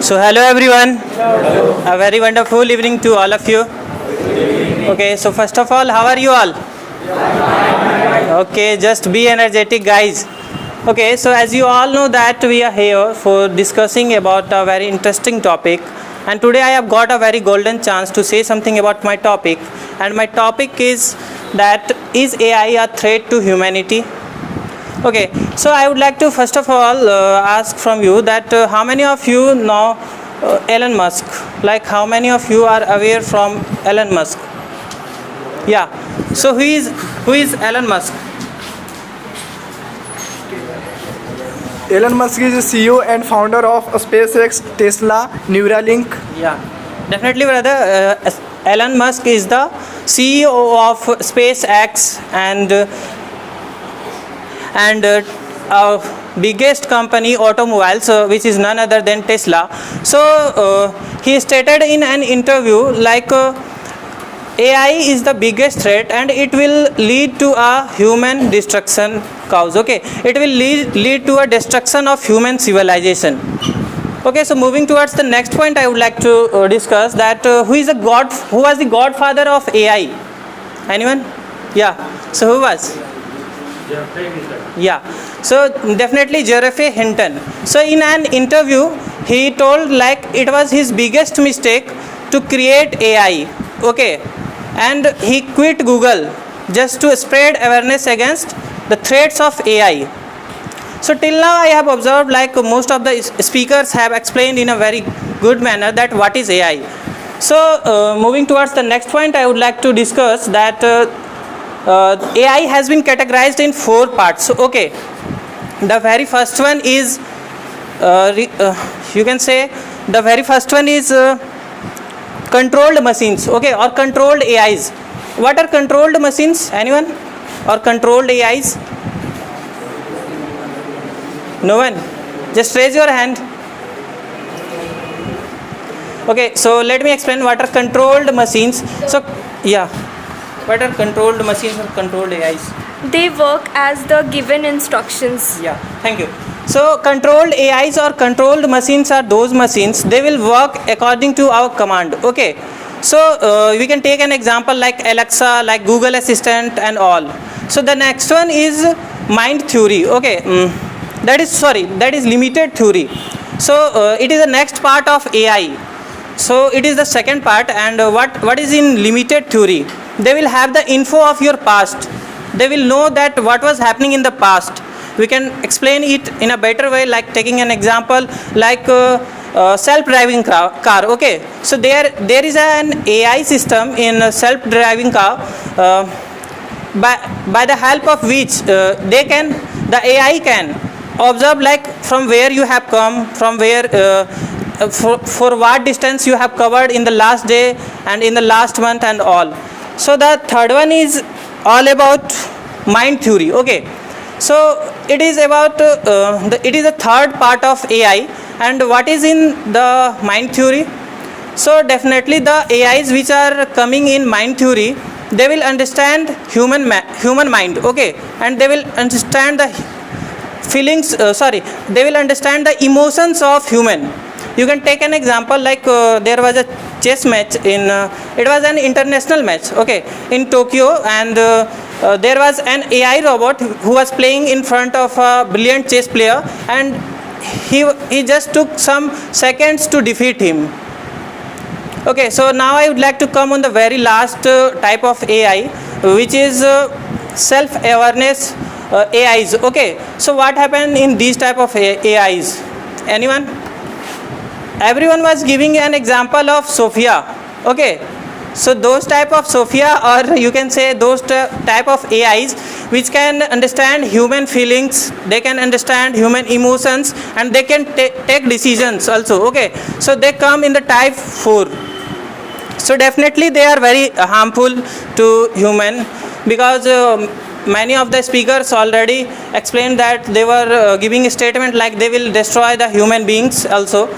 So hello everyone. A very wonderful evening to all of you. Okay, so first of all, how are you all? Okay, just be energetic guys. Okay, so as you all know that we are here for discussing about a very interesting topic, and today I have got a very golden chance to say something about my topic, and my topic is that is AI a threat to humanity? Okay, so I would like to first of all ask from you that how many of you know Elon Musk? Like how many of you are aware from Elon Musk? Yeah. So who is Elon Musk? Elon Musk is CEO and founder of SpaceX, Tesla, Neuralink. Yeah, definitely, brother. Elon Musk is the CEO of SpaceX and biggest company automobiles, which is none other than Tesla. So he stated in an interview like AI is the biggest threat and it will lead to a human destruction cause. Okay, it will lead to a destruction of human civilization. Okay, so moving towards the next point, I would like to discuss that who was the godfather of AI? Anyone? Yeah. So who was? Yeah, so definitely Geoffrey Hinton. So in an interview, he told like it was his biggest mistake to create AI. Okay, and he quit Google just to spread awareness against the threats of AI. So till now I have observed like most of the speakers have explained in a very good manner that what is AI. So moving towards the next point, I would like to discuss that AI has been categorized in 4 parts. Okay, the very first one is you can say the very first one is controlled machines. Okay, or controlled AIs. What are controlled machines? Anyone? Or controlled AIs? No one? Just raise your hand. Okay, so let me explain what are controlled machines. So yeah, what are controlled machines or controlled AIs? They work as the given instructions. Yeah, thank you. So controlled AIs or controlled machines are those machines, they will work according to our command. Okay, so we can take an example like Alexa, like Google Assistant and all. So the next one is mind theory. Okay, that is limited theory. So it is the next part of AI. So it is the second part, and what is in limited theory? They will have the info of your past. They will know that what was happening in the past. We can explain it in a better way, like taking an example like self-driving car. Okay, so there is an AI system in a self-driving car by the help of which the AI can observe like from where you have come, from where for what distance you have covered in the last day and in the last month and all. So the third one is all about mind theory. Okay, so it is about it is the third part of AI. And what is in the mind theory? So definitely the AIs which are coming in mind theory, they will understand human mind. Okay, and they will understand the feelings. They will understand the emotions of human. You can take an example like there was a chess match it was an international match, okay, in Tokyo, and there was an AI robot who was playing in front of a brilliant chess player, and he just took some seconds to defeat him. Okay, so now I would like to come on the very last type of AI, which is self-awareness AIs. Okay, so what happened in these type of AIs? Anyone? Everyone was giving an example of Sophia. Okay, so those type of Sophia, or you can say those type of AIs which can understand human feelings, they can understand human emotions, and they can take decisions also. Okay, so they come in the type 4. So definitely they are very harmful to human, because many of the speakers already explained that they were giving a statement like they will destroy the human beings also.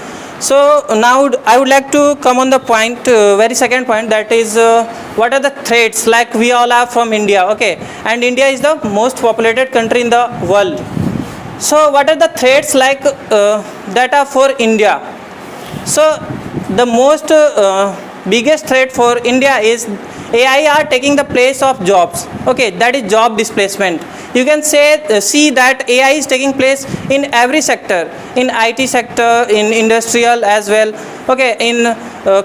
So now I would like to come on the point, very second point, that is what are the threats, like we all are from India, okay, and India is the most populated country in the world. So what are the threats like that are for India? So the most biggest threat for India is AI are taking the place of jobs. Okay, that is job displacement. You can say see that AI is taking place in every sector, in IT sector, in industrial as well. Okay, in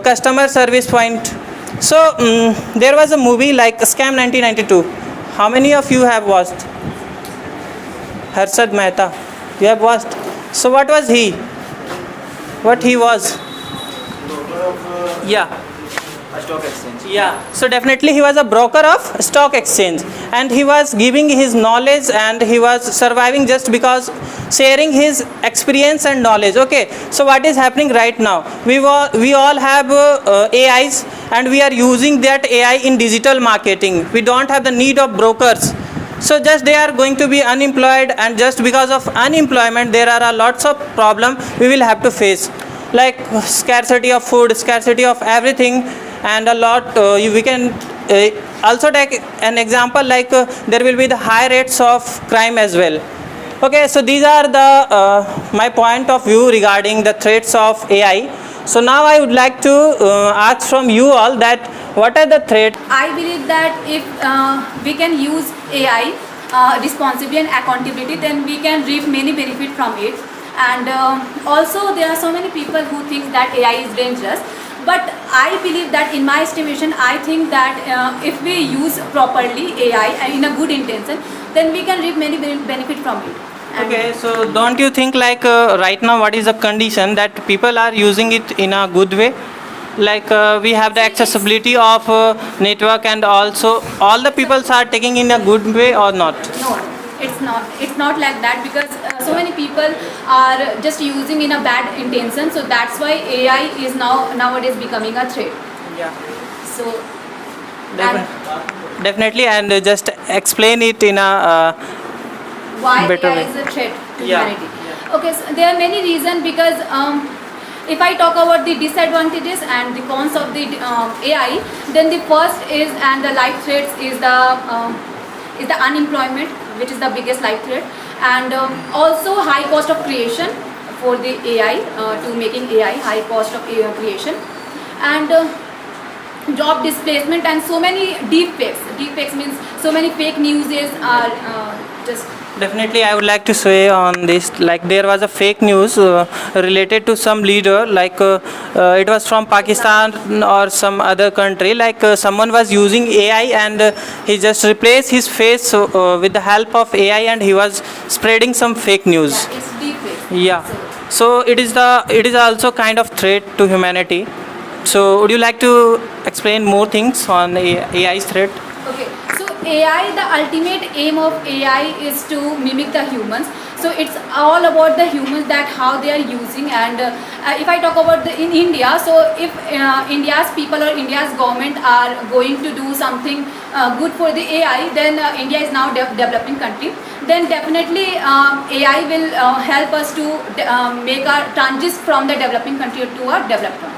customer service point. So there was a movie like Scam 1992. How many of you have watched? Harshad Mehta. You have watched. So what was he? What he was? Yeah. A stock exchange. Yeah, so definitely he was a broker of stock exchange, and he was giving his knowledge, and he was surviving just because sharing his experience and knowledge. Okay, so what is happening right now? We all have AIs, and we are using that AI in digital marketing. We don't have the need of brokers. So just they are going to be unemployed, and just because of unemployment there are lots of problem we will have to face, like scarcity of food, scarcity of everything, and a lot we can also take an example like there will be the high rates of crime as well. Okay, so these are the my point of view regarding the threats of AI. So now I would like to ask from you all that what are the threats? I believe that if we can use AI responsibly and accountability, then we can reap many benefit from it. And also there are so many people who think that AI is dangerous. But I believe that in my estimation, I think that if we use properly AI in a good intention, then we can reap many benefit from it. And Okay, so don't you think like right now what is the condition that people are using it in a good way? Like we have the accessibility of network, and also all the people are taking in a good way or not? No, it's not. It's not like that, because so many people are just using in a bad intention. So that's why AI is nowadays becoming a threat. Yeah. So Definitely, and just explain it in a why better AI way. is a threat to Yeah. humanity? Okay, so there are many reasons, because if I talk about the disadvantages and the cons of the AI, then the first is, and the life threats is the unemployment, which is the biggest life threat, and also high cost of creation for the AI, to making AI, high cost of creation, and job displacement, and so many deepfakes. Deepfakes means so many fake news are just. Definitely, I would like to say on this, like there was a fake news related to some leader, like it was from Pakistan or some other country, like someone was using AI, and he just replaced his face with the help of AI, and he was spreading some fake news. Yeah, it's deepfake. Yeah. So it is also kind of threat to humanity. So would you like to explain more things on AI's threat? Okay, so AI, the ultimate aim of AI is to mimic the humans. So it's all about the humans, that how they are using. And if I talk about in India, so if India's people or India's government are going to do something good for the AI, then India is now developing country. Then definitely AI will help us to make our transition from the developing country to a developed country.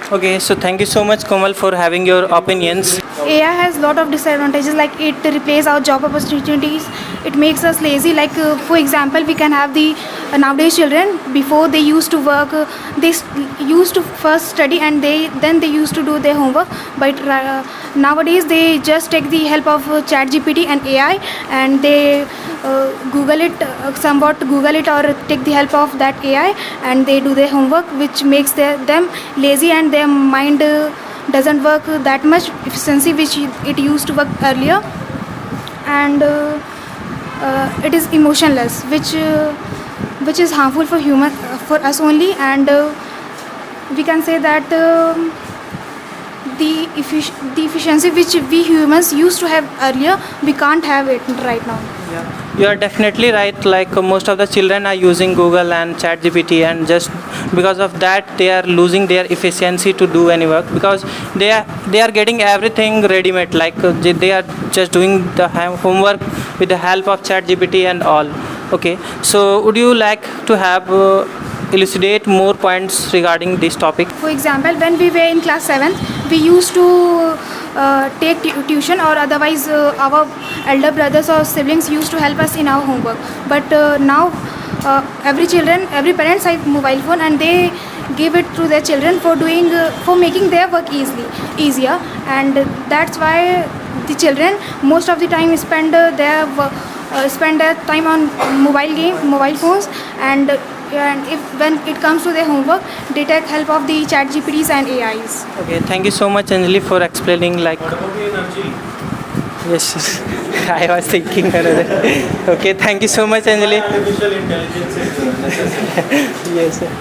Okay, so thank you so much, Komal, for having your opinions. AI has a lot of disadvantages, like it replaces our job opportunities. It makes us lazy. Like for example, we can have the nowadays children, before they used to work, they used to first study, and then they used to do their homework. But nowadays they just take the help of ChatGPT and AI, and they Google it, or take the help of that AI, and they do their homework, which makes them lazy, and their mind doesn't work that much efficiency which it used to work earlier. And it is emotionless, which is harmful for us only. And we can say that the efficiency which we humans used to have earlier, we can't have it right now. You are definitely right. Like most of the children are using Google and ChatGPT, and just because of that, they are losing their efficiency to do any work, because they are getting everything ready-made. Like they are just doing the homework with the help of ChatGPT and all. Okay, so would you like to have elucidate more points regarding this topic? For example, when we were in class 7th, we used to take tuition, or otherwise our elder brothers or siblings used to help us in our homework. But now every parents have mobile phone, and give it to their children for doing for making their work easier, and that's why the children most of the time spend their time on mobile phones, and if when it comes to their homework, they take help of the chat GPTs and AIs. Okay, thank you so much, Anjali, for explaining. Like, yes, I was thinking another. Okay, thank you so much, Anjali. Artificial intelligence is necessary. Yes, sir.